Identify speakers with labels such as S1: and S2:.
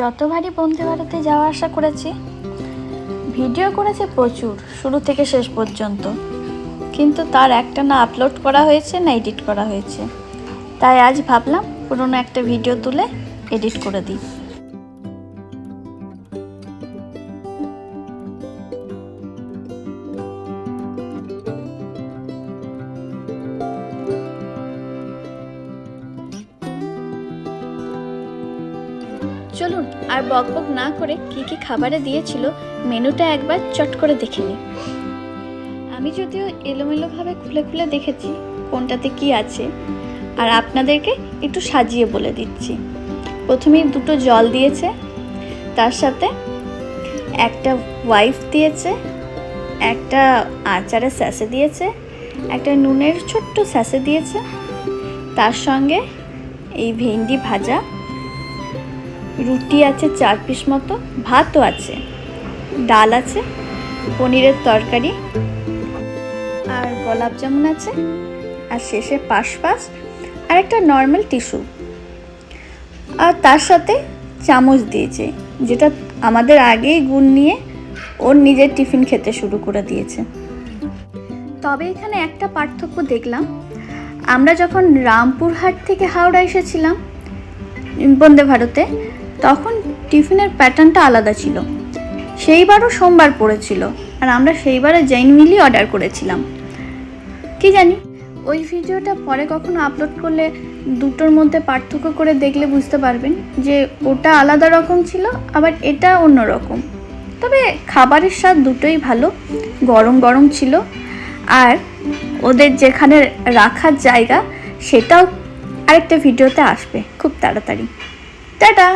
S1: যতবারই বন্দে ভারতে যাওয়া আসা করেছি, ভিডিও করেছে প্রচুর শুরু থেকে শেষ পর্যন্ত, কিন্তু তার একটা না আপলোড করা হয়েছে না এডিট করা হয়েছে। তাই আজ ভাবলাম পুরোনো একটা ভিডিও তুলে এডিট করে দিই। চলুন আর বকবক না করে কি কি খাবারে দিয়েছিল মেনুটা একবার চট করে দেখে নিই। আমি যদিও এলোমেলোভাবে খুলে খুলে দেখেছি কোনটাতে কি আছে, আর আপনাদেরকে একটু সাজিয়ে বলে দিচ্ছি। প্রথমেই দুটো জল দিয়েছে, তার সাথে একটা ওয়াইফ দিয়েছে, একটা আচারের স্যাশে দিয়েছে, একটা নুনের ছোট্ট স্যাশে দিয়েছে, তার সঙ্গে এই ভেন্ডি ভাজা, রুটি আছে 4 পিস মতো, ভাতও আছে, ডাল আছে, পনিরের তরকারি আর গোলাপ জামুন আছে, আর শেষে পাশ আর একটা নর্মাল টিস্যু, আর তার সাথে চামচ দিয়েছে, যেটা আমাদের আগেই গুণ নিয়ে ওর নিজের টিফিন খেতে শুরু করে দিয়েছে। তবে এখানে একটা পার্থক্য দেখলাম, আমরা যখন রামপুরহাট থেকে হাওড়া এসেছিলাম বন্দে ভারতে, তখন টিফিনের প্যাটার্নটা আলাদা ছিল। সেইবারও সোমবার পড়েছিল, আর আমরা সেইবারে জৈন মিলই অর্ডার করেছিলাম। কি জানি ওই ভিডিওটা পরে কখনো আপলোড করলে দুটোর মধ্যে পার্থক্য করে দেখলে বুঝতে পারবেন যে ওটা আলাদা রকম ছিল, আবার এটা অন্য রকম। তবে খাবারের স্বাদ দুটোই ভালো, গরম গরম ছিল। আর ওদের যেখানে রাখার জায়গা সেটাও আরেকটা ভিডিওতে আসবে খুব তাড়াতাড়ি। টাটা।